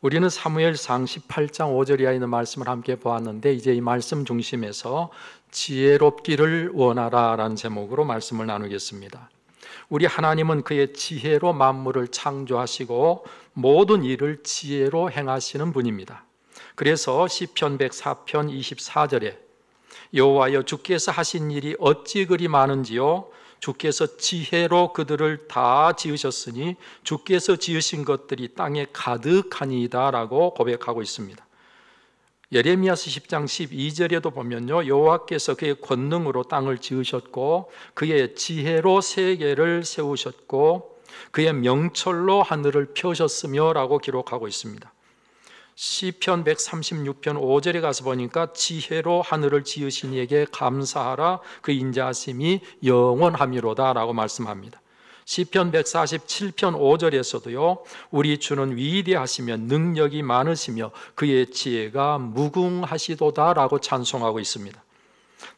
우리는 사무엘상 18장 5절 이하에 있는 말씀을 함께 보았는데, 이제 이 말씀 중심에서 지혜롭기를 원하라 라는 제목으로 말씀을 나누겠습니다. 우리 하나님은 그의 지혜로 만물을 창조하시고 모든 일을 지혜로 행하시는 분입니다. 그래서 시편 104편 24절에 여호와여, 주께서 하신 일이 어찌 그리 많은지요, 주께서 지혜로 그들을 다 지으셨으니 주께서 지으신 것들이 땅에 가득하니이다 라고 고백하고 있습니다. 예레미야서 10장 12절에도 보면요, 여호와께서 그의 권능으로 땅을 지으셨고 그의 지혜로 세계를 세우셨고 그의 명철로 하늘을 펴셨으며 라고 기록하고 있습니다. 시편 136편 5절에 가서 보니까 지혜로 하늘을 지으신 이에게 감사하라, 그 인자하심이 영원하미로다 라고 말씀합니다. 시편 147편 5절에서도요, 우리 주는 위대하시며 능력이 많으시며 그의 지혜가 무궁하시도다 라고 찬송하고 있습니다.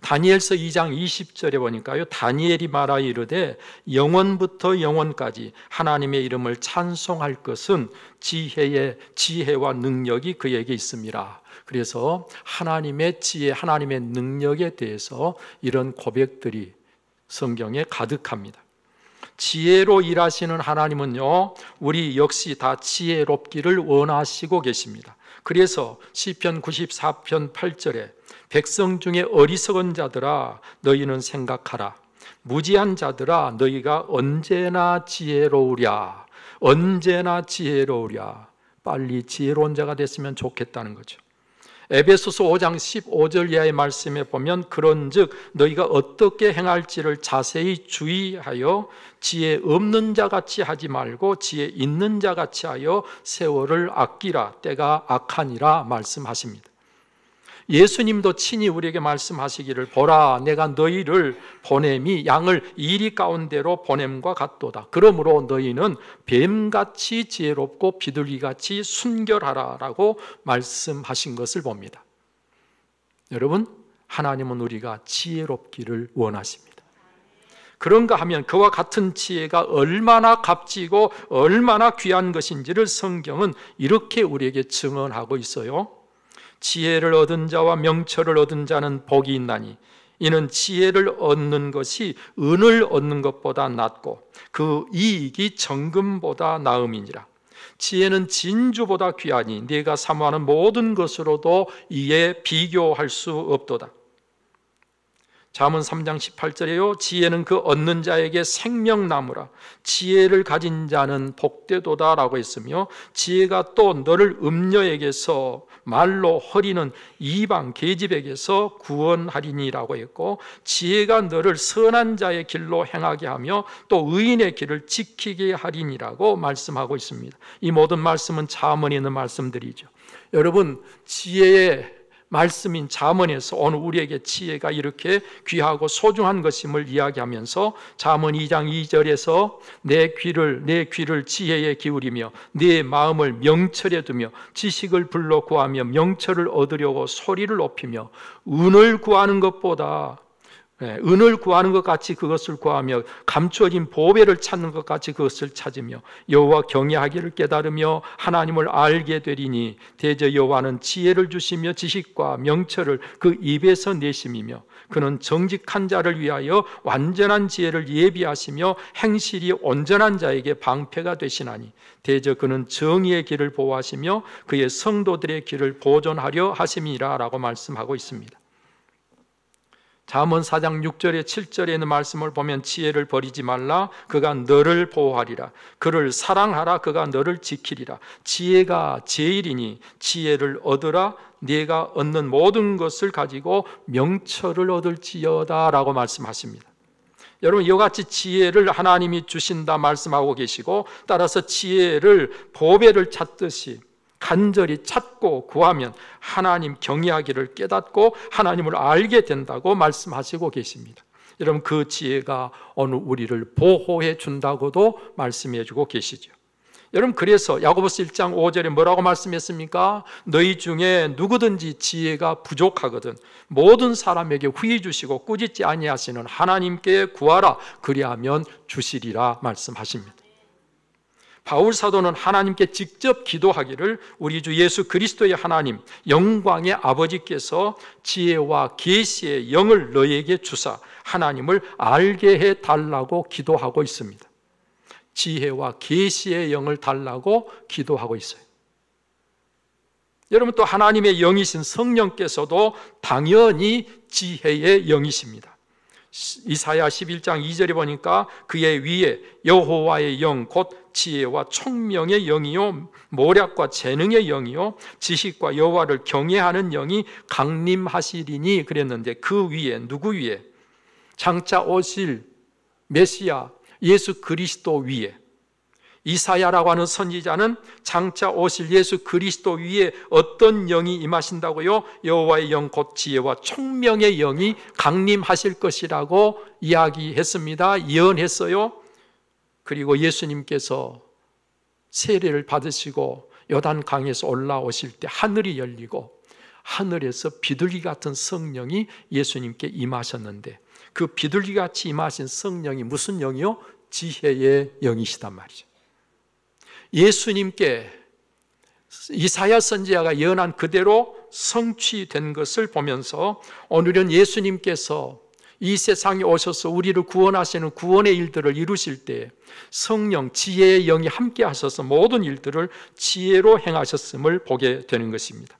다니엘서 2장 20절에 보니까요, 다니엘이 말하 이르되 영원부터 영원까지 하나님의 이름을 찬송할 것은 지혜와 능력이 그에게 있습니다. 그래서 하나님의 지혜, 하나님의 능력에 대해서 이런 고백들이 성경에 가득합니다. 지혜로 일하시는 하나님은요, 우리 역시 다 지혜롭기를 원하시고 계십니다. 그래서 시편 94편 8절에 백성 중에 어리석은 자들아 너희는 생각하라, 무지한 자들아 너희가 언제나 지혜로우랴, 언제나 지혜로우랴. 빨리 지혜로운 자가 됐으면 좋겠다는 거죠. 에베소서 5장 15절 이하의 말씀에 보면 그런즉 너희가 어떻게 행할지를 자세히 주의하여 지혜 없는 자같이 하지 말고 지혜 있는 자같이 하여 세월을 아끼라, 때가 악하니라 말씀하십니다. 예수님도 친히 우리에게 말씀하시기를 보라, 내가 너희를 보냄이 양을 이리 가운데로 보냄과 같도다. 그러므로 너희는 뱀같이 지혜롭고 비둘기같이 순결하라 라고 말씀하신 것을 봅니다. 여러분, 하나님은 우리가 지혜롭기를 원하십니다. 그런가 하면 그와 같은 지혜가 얼마나 값지고 얼마나 귀한 것인지를 성경은 이렇게 우리에게 증언하고 있어요. 지혜를 얻은 자와 명철을 얻은 자는 복이 있나니 이는 지혜를 얻는 것이 은을 얻는 것보다 낫고 그 이익이 정금보다 나음이니라. 지혜는 진주보다 귀하니 네가 사모하는 모든 것으로도 이에 비교할 수 없도다. 잠언 3장 18절에요, 지혜는 그 얻는 자에게 생명나무라, 지혜를 가진 자는 복되도다 라고 했으며, 지혜가 또 너를 음녀에게서 말로 허리는 이방 계집에게서 구원하리니라고 했고, 지혜가 너를 선한 자의 길로 행하게 하며 또 의인의 길을 지키게 하리니라고 말씀하고 있습니다. 이 모든 말씀은 잠언에 있는 말씀들이죠. 여러분, 지혜의 말씀인 잠언에서 오늘 우리에게 지혜가 이렇게 귀하고 소중한 것임을 이야기하면서 잠언 2장 2절에서 내 귀를 지혜에 기울이며 내 마음을 명철에 두며 지식을 불러 구하며 명철을 얻으려고 소리를 높이며 은을 구하는 것 같이 그것을 구하며 감추어진 보배를 찾는 것 같이 그것을 찾으며 여호와 경외하기를 깨달으며 하나님을 알게 되리니 대저 여호와는 지혜를 주시며 지식과 명철을 그 입에서 내심이며 그는 정직한 자를 위하여 완전한 지혜를 예비하시며 행실이 온전한 자에게 방패가 되시나니 대저 그는 정의의 길을 보호하시며 그의 성도들의 길을 보존하려 하심이라 라고 말씀하고 있습니다. 잠언 4장 6절에 7절에 있는 말씀을 보면 지혜를 버리지 말라, 그가 너를 보호하리라. 그를 사랑하라, 그가 너를 지키리라. 지혜가 제일이니 지혜를 얻으라. 네가 얻는 모든 것을 가지고 명철을 얻을지어다 라고 말씀하십니다. 여러분, 이와 같이 지혜를 하나님이 주신다 말씀하고 계시고, 따라서 지혜를 보배를 찾듯이 간절히 찾고 구하면 하나님 경외하기를 깨닫고 하나님을 알게 된다고 말씀하시고 계십니다. 여러분, 그 지혜가 오늘 우리를 보호해 준다고도 말씀해 주고 계시죠. 여러분, 그래서 야고보서 1장 5절에 뭐라고 말씀했습니까? 너희 중에 누구든지 지혜가 부족하거든 모든 사람에게 후히 주시고 꾸짖지 아니하시는 하나님께 구하라, 그리하면 주시리라 말씀하십니다. 바울 사도는 하나님께 직접 기도하기를 우리 주 예수 그리스도의 하나님 영광의 아버지께서 지혜와 계시의 영을 너희에게 주사 하나님을 알게 해달라고 기도하고 있습니다. 지혜와 계시의 영을 달라고 기도하고 있어요. 여러분, 또 하나님의 영이신 성령께서도 당연히 지혜의 영이십니다. 이사야 11장 2절에 보니까 그의 위에 여호와의 영 곧 지혜와 총명의 영이요 모략과 재능의 영이요 지식과 여호와를 경외하는 영이 강림하시리니 그랬는데, 그 위에 누구 위에? 장차 오실 메시아 예수 그리스도 위에. 이사야라고 하는 선지자는 장차 오실 예수 그리스도 위에 어떤 영이 임하신다고요? 여호와의 영 곧 지혜와 총명의 영이 강림하실 것이라고 이야기했습니다. 예언했어요. 그리고 예수님께서 세례를 받으시고 요단강에서 올라오실 때 하늘이 열리고 하늘에서 비둘기 같은 성령이 예수님께 임하셨는데, 그 비둘기같이 임하신 성령이 무슨 영이요? 지혜의 영이시단 말이죠. 예수님께 이사야 선지자가 예언한 그대로 성취된 것을 보면서 오늘은 예수님께서 이 세상에 오셔서 우리를 구원하시는 구원의 일들을 이루실 때 성령, 지혜의 영이 함께 하셔서 모든 일들을 지혜로 행하셨음을 보게 되는 것입니다.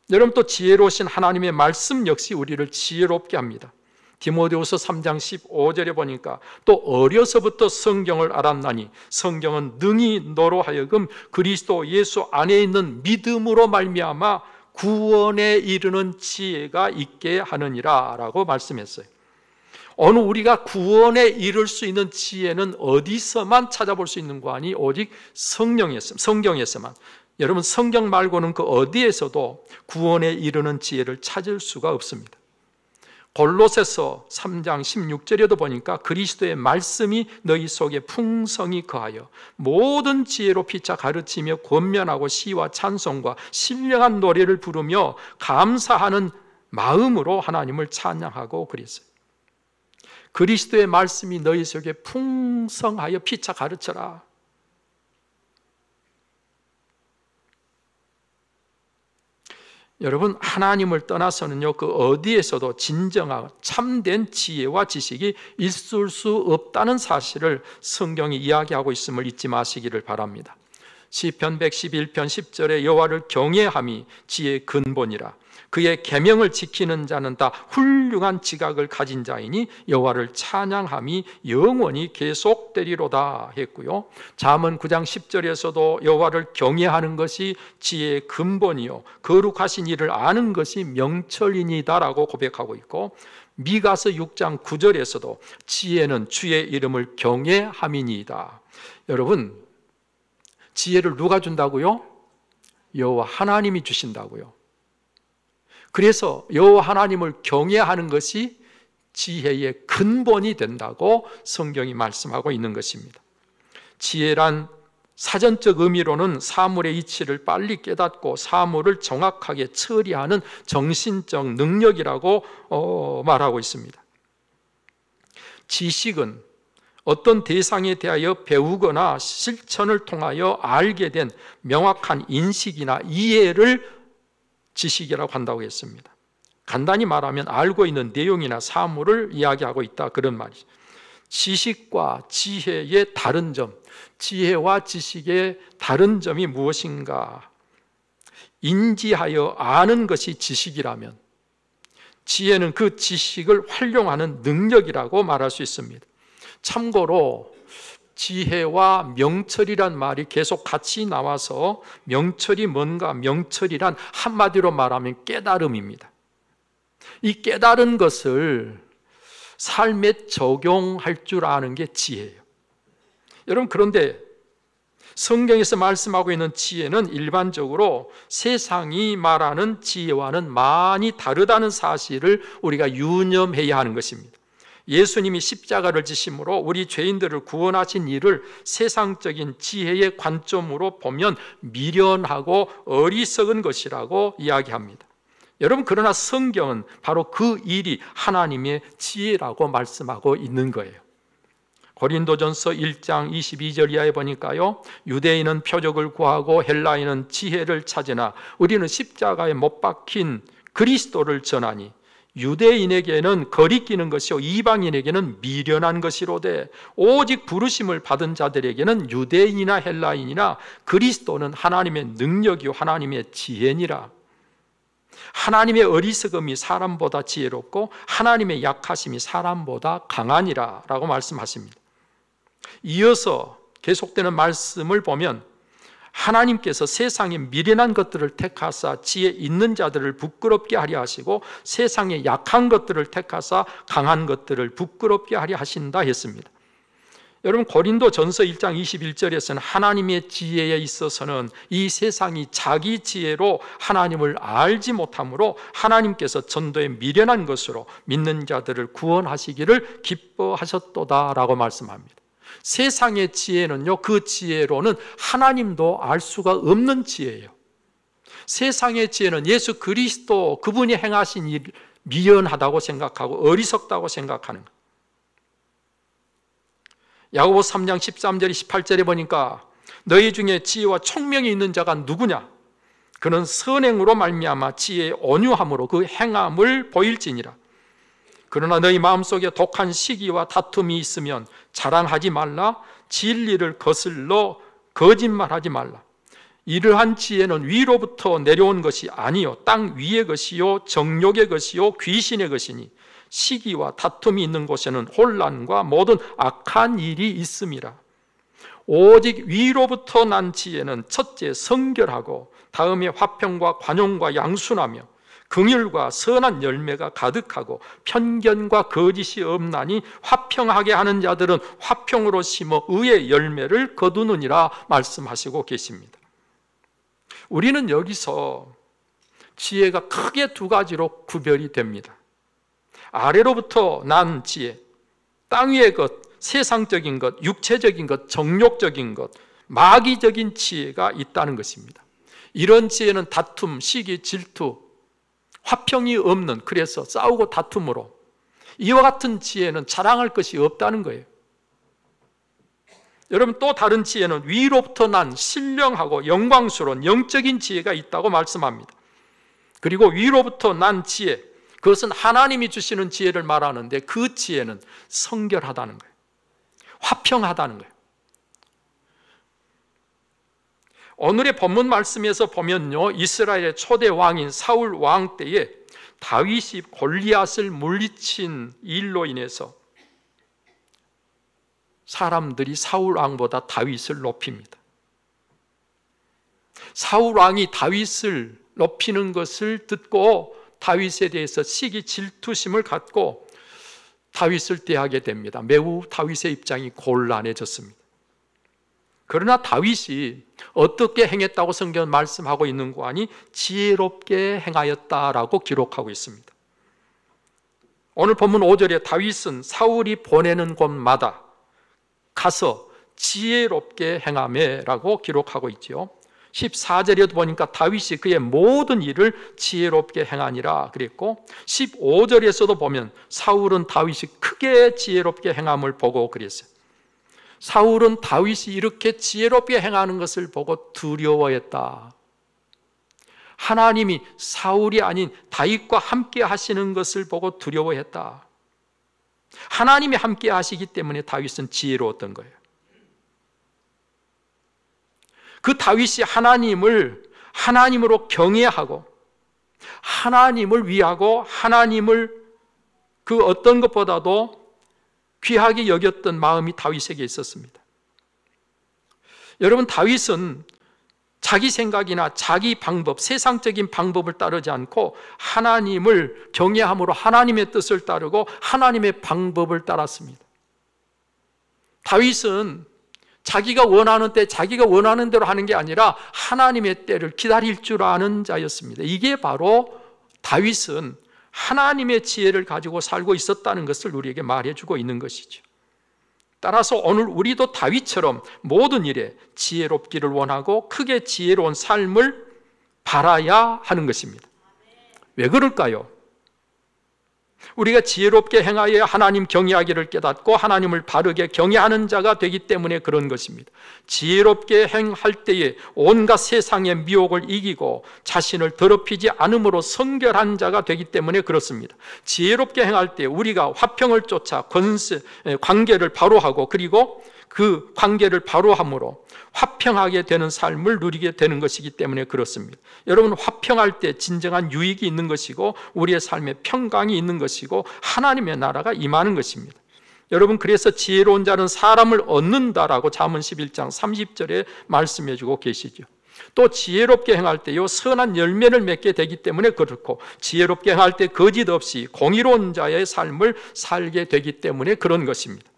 여러분, 또 지혜로우신 하나님의 말씀 역시 우리를 지혜롭게 합니다. 디모데후서 3장 15절에 보니까 또 어려서부터 성경을 알았나니 성경은 능히 너로 하여금 그리스도 예수 안에 있는 믿음으로 말미암아 구원에 이르는 지혜가 있게 하느니라 라고 말씀했어요. 오늘 우리가 구원에 이를 수 있는 지혜는 어디서만 찾아볼 수 있는 거 아니? 오직 성경에서만. 여러분, 성경 말고는 그 어디에서도 구원에 이르는 지혜를 찾을 수가 없습니다. 골로새서 3장 16절에도 보니까 그리스도의 말씀이 너희 속에 풍성히 거하여 모든 지혜로 피차 가르치며 권면하고 시와 찬송과 신령한 노래를 부르며 감사하는 마음으로 하나님을 찬양하고 그랬어요. 그리스도의 말씀이 너희 속에 풍성하여 피차 가르쳐라. 여러분, 하나님을 떠나서는요, 그 어디에서도 진정한 참된 지혜와 지식이 있을 수 없다는 사실을 성경이 이야기하고 있음을 잊지 마시기를 바랍니다. 시편 111편 10절에 여호와를 경외함이 지혜의 근본이라. 그의 계명을 지키는 자는 다 훌륭한 지각을 가진 자이니 여호와를 찬양함이 영원히 계속되리로다 했고요. 잠언 9장 10절에서도 여호와를 경외하는 것이 지혜의 근본이요 거룩하신 일을 아는 것이 명철이니다라고 고백하고 있고, 미가서 6장 9절에서도 지혜는 주의 이름을 경외함이니이다. 여러분, 지혜를 누가 준다고요? 여호와 하나님이 주신다고요. 그래서 여호와 하나님을 경외하는 것이 지혜의 근본이 된다고 성경이 말씀하고 있는 것입니다. 지혜란 사전적 의미로는 사물의 이치를 빨리 깨닫고 사물을 정확하게 처리하는 정신적 능력이라고 말하고 있습니다. 지식은 어떤 대상에 대하여 배우거나 실천을 통하여 알게 된 명확한 인식이나 이해를 지식이라고 한다고 했습니다. 간단히 말하면 알고 있는 내용이나 사물을 이야기하고 있다, 그런 말이죠. 지식과 지혜의 다른 점, 지혜와 지식의 다른 점이 무엇인가? 인지하여 아는 것이 지식이라면 지혜는 그 지식을 활용하는 능력이라고 말할 수 있습니다. 참고로 지혜와 명철이란 말이 계속 같이 나와서 명철이 뭔가? 명철이란 한마디로 말하면 깨달음입니다. 이 깨달은 것을 삶에 적용할 줄 아는 게 지혜예요. 여러분, 그런데 성경에서 말씀하고 있는 지혜는 일반적으로 세상이 말하는 지혜와는 많이 다르다는 사실을 우리가 유념해야 하는 것입니다. 예수님이 십자가를 지심으로 우리 죄인들을 구원하신 일을 세상적인 지혜의 관점으로 보면 미련하고 어리석은 것이라고 이야기합니다. 여러분, 그러나 성경은 바로 그 일이 하나님의 지혜라고 말씀하고 있는 거예요. 고린도전서 1장 22절 이하에 보니까요, 유대인은 표적을 구하고 헬라인은 지혜를 찾으나 우리는 십자가에 못 박힌 그리스도를 전하니 유대인에게는 거리끼는 것이요 이방인에게는 미련한 것이로되 오직 부르심을 받은 자들에게는 유대인이나 헬라인이나 그리스도는 하나님의 능력이요 하나님의 지혜니라. 하나님의 어리석음이 사람보다 지혜롭고 하나님의 약하심이 사람보다 강하니라 라고 말씀하십니다. 이어서 계속되는 말씀을 보면 하나님께서 세상의 미련한 것들을 택하사 지혜 있는 자들을 부끄럽게 하려 하시고 세상의 약한 것들을 택하사 강한 것들을 부끄럽게 하려 하신다 했습니다. 여러분, 고린도전서 1장 21절에서는 하나님의 지혜에 있어서는 이 세상이 자기 지혜로 하나님을 알지 못하므로 하나님께서 전도에 미련한 것으로 믿는 자들을 구원하시기를 기뻐하셨도다 라고 말씀합니다. 세상의 지혜는요, 그 지혜로는 하나님도 알 수가 없는 지혜예요. 세상의 지혜는 예수 그리스도 그분이 행하신 일 미련하다고 생각하고 어리석다고 생각하는 거예요. 야고보 3장 13절 18절에 보니까 너희 중에 지혜와 총명이 있는 자가 누구냐? 그는 선행으로 말미암아 지혜의 온유함으로 그 행함을 보일지니라. 그러나 너희 마음속에 독한 시기와 다툼이 있으면 자랑하지 말라. 진리를 거슬러 거짓말하지 말라. 이러한 지혜는 위로부터 내려온 것이 아니요 땅 위의 것이요 정욕의 것이요 귀신의 것이니 시기와 다툼이 있는 곳에는 혼란과 모든 악한 일이 있음이라. 오직 위로부터 난 지혜는 첫째 성결하고 다음에 화평과 관용과 양순하며 긍휼과 선한 열매가 가득하고 편견과 거짓이 없나니 화평하게 하는 자들은 화평으로 심어 의의 열매를 거두느니라 말씀하시고 계십니다. 우리는 여기서 지혜가 크게 두 가지로 구별이 됩니다. 아래로부터 난 지혜, 땅 위의 것, 세상적인 것, 육체적인 것, 정욕적인 것, 마귀적인 지혜가 있다는 것입니다. 이런 지혜는 다툼, 시기, 질투, 화평이 없는, 그래서 싸우고 다툼으로, 이와 같은 지혜는 자랑할 것이 없다는 거예요. 여러분, 또 다른 지혜는 위로부터 난 신령하고 영광스러운 영적인 지혜가 있다고 말씀합니다. 그리고 위로부터 난 지혜, 그것은 하나님이 주시는 지혜를 말하는데 그 지혜는 성결하다는 거예요. 화평하다는 거예요. 오늘의 본문 말씀에서 보면요, 이스라엘의 초대 왕인 사울 왕 때에 다윗이 골리앗을 물리친 일로 인해서 사람들이 사울 왕보다 다윗을 높입니다. 사울 왕이 다윗을 높이는 것을 듣고 다윗에 대해서 시기 질투심을 갖고 다윗을 대하게 됩니다. 매우 다윗의 입장이 곤란해졌습니다. 그러나 다윗이 어떻게 행했다고 성경은 말씀하고 있는 거 아니 지혜롭게 행하였다라고 기록하고 있습니다. 오늘 본문 5절에 다윗은 사울이 보내는 곳마다 가서 지혜롭게 행하매라고 기록하고 있죠. 14절에도 보니까 다윗이 그의 모든 일을 지혜롭게 행하니라 그랬고 15절에서도 보면 사울은 다윗이 크게 지혜롭게 행함을 보고 그랬어요. 사울은 다윗이 이렇게 지혜롭게 행하는 것을 보고 두려워했다. 하나님이 사울이 아닌 다윗과 함께 하시는 것을 보고 두려워했다. 하나님이 함께 하시기 때문에 다윗은 지혜로웠던 거예요. 그 다윗이 하나님을 하나님으로 경외하고 하나님을 위하고 하나님을 그 어떤 것보다도 귀하게 여겼던 마음이 다윗에게 있었습니다. 여러분, 다윗은 자기 생각이나 자기 방법, 세상적인 방법을 따르지 않고 하나님을 경외함으로 하나님의 뜻을 따르고 하나님의 방법을 따랐습니다. 다윗은 자기가 원하는 때 자기가 원하는 대로 하는 게 아니라 하나님의 때를 기다릴 줄 아는 자였습니다. 이게 바로 다윗은 하나님의 지혜를 가지고 살고 있었다는 것을 우리에게 말해주고 있는 것이죠. 따라서 오늘 우리도 다윗처럼 모든 일에 지혜롭기를 원하고 크게 지혜로운 삶을 바라야 하는 것입니다. 왜 그럴까요? 우리가 지혜롭게 행하여 하나님 경외하기를 깨닫고 하나님을 바르게 경외하는 자가 되기 때문에 그런 것입니다. 지혜롭게 행할 때에 온갖 세상의 미혹을 이기고 자신을 더럽히지 않음으로 성결한 자가 되기 때문에 그렇습니다. 지혜롭게 행할 때 우리가 화평을 쫓아 관계를 바로 하고 그리고 그 관계를 바로 함으로 화평하게 되는 삶을 누리게 되는 것이기 때문에 그렇습니다. 여러분, 화평할 때 진정한 유익이 있는 것이고 우리의 삶에 평강이 있는 것이고 하나님의 나라가 임하는 것입니다. 여러분, 그래서 지혜로운 자는 사람을 얻는다라고 잠언 11장 30절에 말씀해 주고 계시죠. 또 지혜롭게 행할 때요 선한 열매를 맺게 되기 때문에 그렇고 지혜롭게 행할 때 거짓 없이 공의로운 자의 삶을 살게 되기 때문에 그런 것입니다.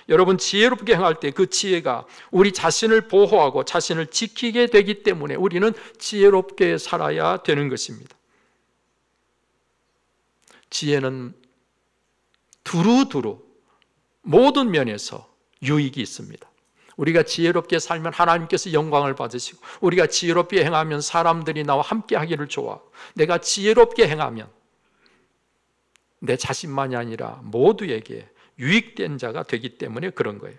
여러분, 지혜롭게 행할 때 그 지혜가 우리 자신을 보호하고 자신을 지키게 되기 때문에 우리는 지혜롭게 살아야 되는 것입니다. 지혜는 두루두루 모든 면에서 유익이 있습니다. 우리가 지혜롭게 살면 하나님께서 영광을 받으시고 우리가 지혜롭게 행하면 사람들이 나와 함께 하기를 좋아하고 내가 지혜롭게 행하면 내 자신만이 아니라 모두에게 유익된 자가 되기 때문에 그런 거예요.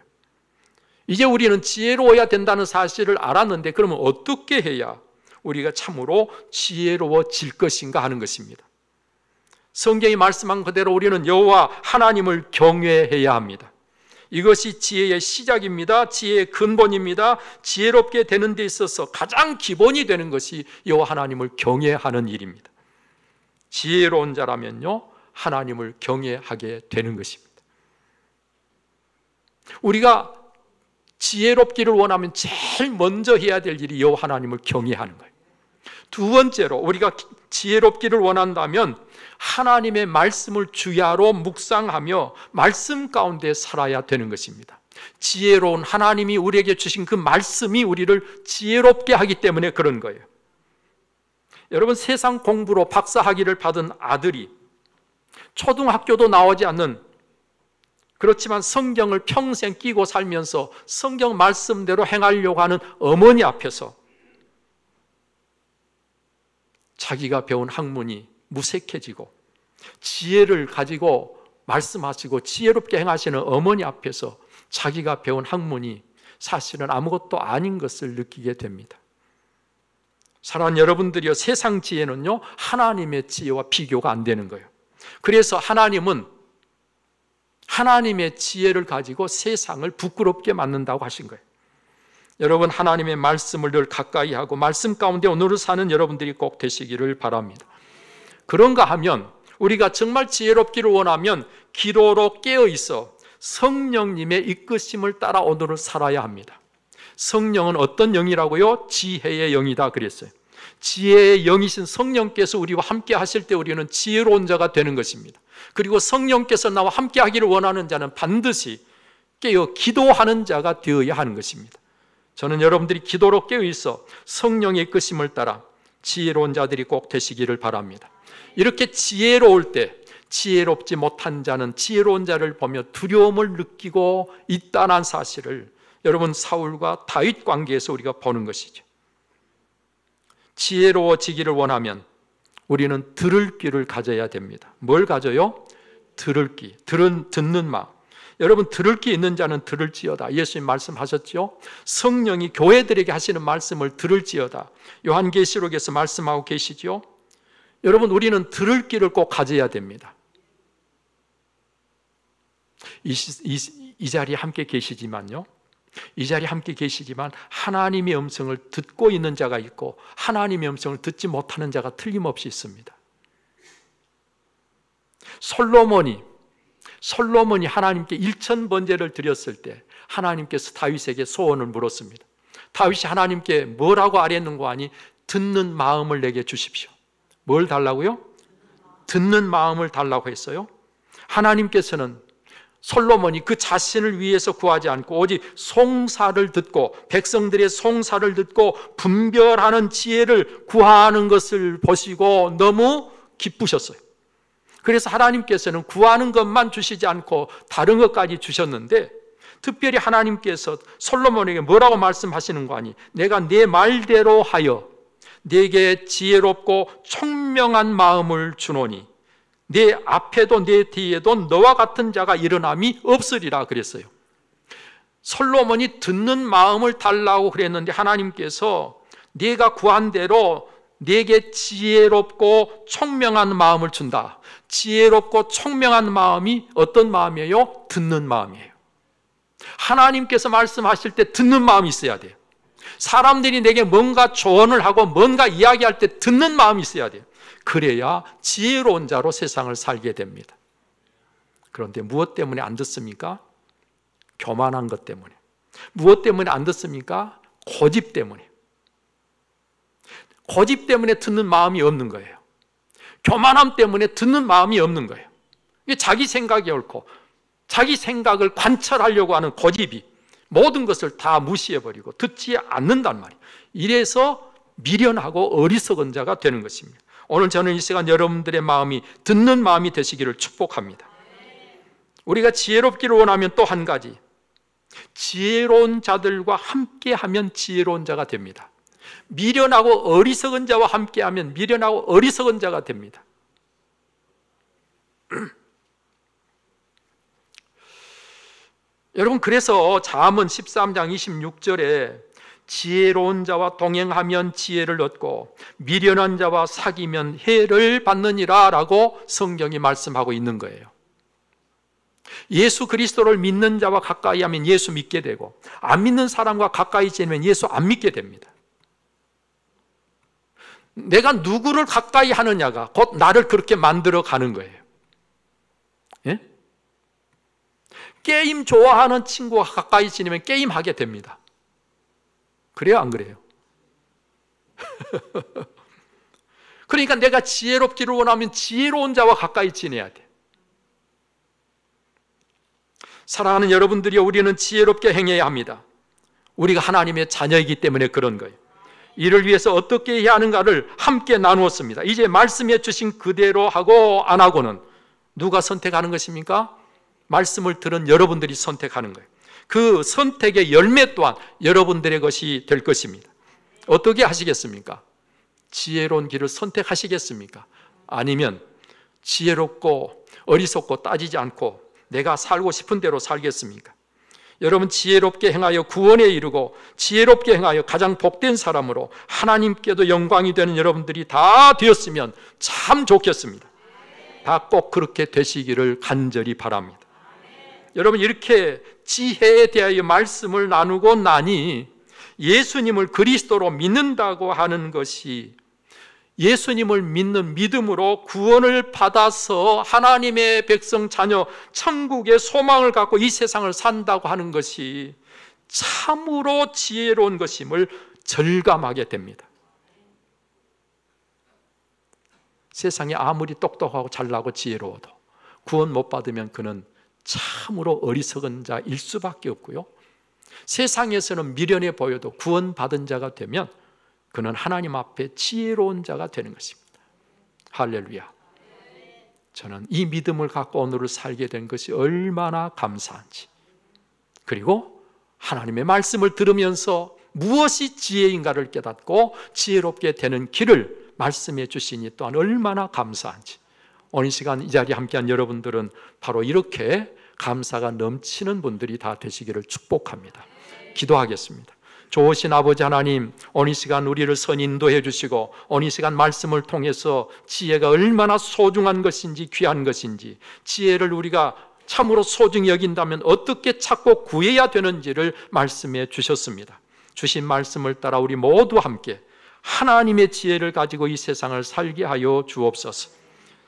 이제 우리는 지혜로워야 된다는 사실을 알았는데 그러면 어떻게 해야 우리가 참으로 지혜로워질 것인가 하는 것입니다. 성경이 말씀한 그대로 우리는 여호와 하나님을 경외해야 합니다. 이것이 지혜의 시작입니다. 지혜의 근본입니다. 지혜롭게 되는 데 있어서 가장 기본이 되는 것이 여호와 하나님을 경외하는 일입니다. 지혜로운 자라면요 하나님을 경외하게 되는 것입니다. 우리가 지혜롭기를 원하면 제일 먼저 해야 될 일이 여호와 하나님을 경외하는 거예요. 두 번째로 우리가 지혜롭기를 원한다면 하나님의 말씀을 주야로 묵상하며 말씀 가운데 살아야 되는 것입니다. 지혜로운 하나님이 우리에게 주신 그 말씀이 우리를 지혜롭게 하기 때문에 그런 거예요. 여러분, 세상 공부로 박사학위를 받은 아들이 초등학교도 나오지 않는, 그렇지만 성경을 평생 끼고 살면서 성경 말씀대로 행하려고 하는 어머니 앞에서 자기가 배운 학문이 무색해지고 지혜를 가지고 말씀하시고 지혜롭게 행하시는 어머니 앞에서 자기가 배운 학문이 사실은 아무것도 아닌 것을 느끼게 됩니다. 사랑하는 여러분들이요, 세상 지혜는요 하나님의 지혜와 비교가 안 되는 거예요. 그래서 하나님은 하나님의 지혜를 가지고 세상을 부끄럽게 만든다고 하신 거예요. 여러분, 하나님의 말씀을 늘 가까이 하고 말씀 가운데 오늘을 사는 여러분들이 꼭 되시기를 바랍니다. 그런가 하면 우리가 정말 지혜롭기를 원하면 기도로 깨어 있어 성령님의 이끄심을 따라 오늘을 살아야 합니다. 성령은 어떤 영이라고요? 지혜의 영이다 그랬어요. 지혜의 영이신 성령께서 우리와 함께 하실 때 우리는 지혜로운 자가 되는 것입니다. 그리고 성령께서 나와 함께 하기를 원하는 자는 반드시 깨어 기도하는 자가 되어야 하는 것입니다. 저는 여러분들이 기도로 깨어 있어 성령의 이끄심을 따라 지혜로운 자들이 꼭 되시기를 바랍니다. 이렇게 지혜로울 때 지혜롭지 못한 자는 지혜로운 자를 보며 두려움을 느끼고 있다는 사실을 여러분, 사울과 다윗 관계에서 우리가 보는 것이죠. 지혜로워지기를 원하면 우리는 들을 귀를 가져야 됩니다. 뭘 가져요? 들을 귀, 듣는 마음. 여러분, 들을 귀 있는 자는 들을지어다. 예수님 말씀하셨죠? 성령이 교회들에게 하시는 말씀을 들을지어다. 요한계시록에서 말씀하고 계시죠? 여러분, 우리는 들을 귀를 꼭 가져야 됩니다. 이 자리에 함께 계시지만요, 이 자리에 함께 계시지만 하나님의 음성을 듣고 있는 자가 있고 하나님의 음성을 듣지 못하는 자가 틀림없이 있습니다. 솔로몬이 하나님께 1000번제를 드렸을 때 하나님께서 다윗에게 소원을 물었습니다. 다윗이 하나님께 뭐라고 아뢰는고 하니 듣는 마음을 내게 주십시오. 뭘 달라고요? 듣는 마음을 달라고 했어요. 하나님께서는 솔로몬이 그 자신을 위해서 구하지 않고 오직 송사를 듣고 백성들의 송사를 듣고 분별하는 지혜를 구하는 것을 보시고 너무 기쁘셨어요. 그래서 하나님께서는 구하는 것만 주시지 않고 다른 것까지 주셨는데, 특별히 하나님께서 솔로몬에게 뭐라고 말씀하시는 거 아니? 내가 내 말대로 하여 내게 지혜롭고 총명한 마음을 주노니 내 앞에도 내 뒤에도 너와 같은 자가 일어남이 없으리라 그랬어요. 솔로몬이 듣는 마음을 달라고 그랬는데 하나님께서 네가 구한 대로 네게 지혜롭고 총명한 마음을 준다. 지혜롭고 총명한 마음이 어떤 마음이에요? 듣는 마음이에요. 하나님께서 말씀하실 때 듣는 마음이 있어야 돼요. 사람들이 내게 뭔가 조언을 하고 뭔가 이야기할 때 듣는 마음이 있어야 돼요. 그래야 지혜로운 자로 세상을 살게 됩니다. 그런데 무엇 때문에 안 듣습니까? 교만한 것 때문에. 무엇 때문에 안 듣습니까? 고집 때문에. 고집 때문에 듣는 마음이 없는 거예요. 교만함 때문에 듣는 마음이 없는 거예요. 자기 생각이 옳고 자기 생각을 관철하려고 하는 고집이 모든 것을 다 무시해버리고 듣지 않는단 말이에요. 이래서 미련하고 어리석은 자가 되는 것입니다. 오늘 저는 이 시간 여러분들의 마음이 듣는 마음이 되시기를 축복합니다. 우리가 지혜롭기를 원하면 또 한 가지, 지혜로운 자들과 함께하면 지혜로운 자가 됩니다. 미련하고 어리석은 자와 함께하면 미련하고 어리석은 자가 됩니다. 여러분, 그래서 잠언 13장 26절에 지혜로운 자와 동행하면 지혜를 얻고 미련한 자와 사귀면 해를 받느니라 라고 성경이 말씀하고 있는 거예요. 예수 그리스도를 믿는 자와 가까이 하면 예수 믿게 되고 안 믿는 사람과 가까이 지내면 예수 안 믿게 됩니다. 내가 누구를 가까이 하느냐가 곧 나를 그렇게 만들어 가는 거예요. 예? 게임 좋아하는 친구와 가까이 지내면 게임하게 됩니다. 그래요, 안 그래요? 그러니까 내가 지혜롭기를 원하면 지혜로운 자와 가까이 지내야 돼. 사랑하는 여러분들이여, 우리는 지혜롭게 행해야 합니다. 우리가 하나님의 자녀이기 때문에 그런 거예요. 이를 위해서 어떻게 해야 하는가를 함께 나누었습니다. 이제 말씀해 주신 그대로 하고 안 하고는 누가 선택하는 것입니까? 말씀을 들은 여러분들이 선택하는 거예요. 그 선택의 열매 또한 여러분들의 것이 될 것입니다. 어떻게 하시겠습니까? 지혜로운 길을 선택하시겠습니까? 아니면 지혜롭고 어리석고 따지지 않고 내가 살고 싶은 대로 살겠습니까? 여러분, 지혜롭게 행하여 구원에 이르고 지혜롭게 행하여 가장 복된 사람으로 하나님께도 영광이 되는 여러분들이 다 되었으면 참 좋겠습니다. 다 꼭 그렇게 되시기를 간절히 바랍니다. 여러분, 이렇게 지혜에 대하여 말씀을 나누고 나니 예수님을 그리스도로 믿는다고 하는 것이 예수님을 믿는 믿음으로 구원을 받아서 하나님의 백성 자녀 천국의 소망을 갖고 이 세상을 산다고 하는 것이 참으로 지혜로운 것임을 절감하게 됩니다. 세상에 아무리 똑똑하고 잘나고 지혜로워도 구원 못 받으면 그는 참으로 어리석은 자일 수밖에 없고요, 세상에서는 미련해 보여도 구원받은 자가 되면 그는 하나님 앞에 지혜로운 자가 되는 것입니다. 할렐루야. 저는 이 믿음을 갖고 오늘을 살게 된 것이 얼마나 감사한지, 그리고 하나님의 말씀을 들으면서 무엇이 지혜인가를 깨닫고 지혜롭게 되는 길을 말씀해 주시니 또한 얼마나 감사한지, 오늘 시간 이 자리에 함께한 여러분들은 바로 이렇게 감사가 넘치는 분들이 다 되시기를 축복합니다. 기도하겠습니다. 좋으신 아버지 하나님, 오늘 시간 우리를 선인도해 주시고 오늘 시간 말씀을 통해서 지혜가 얼마나 소중한 것인지 귀한 것인지, 지혜를 우리가 참으로 소중히 여긴다면 어떻게 찾고 구해야 되는지를 말씀해 주셨습니다. 주신 말씀을 따라 우리 모두 함께 하나님의 지혜를 가지고 이 세상을 살게 하여 주옵소서.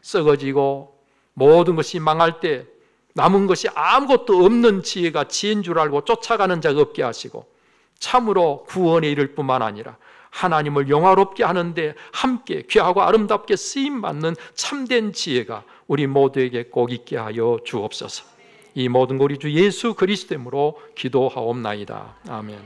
썩어지고 모든 것이 망할 때 남은 것이 아무것도 없는 지혜가 지혜인 줄 알고 쫓아가는 자가 없게 하시고, 참으로 구원에 이를 뿐만 아니라 하나님을 영화롭게 하는데 함께 귀하고 아름답게 쓰임받는 참된 지혜가 우리 모두에게 꼭 있게 하여 주옵소서. 이 모든 것 우리 주 예수 그리스도 이름으로 기도하옵나이다. 아멘.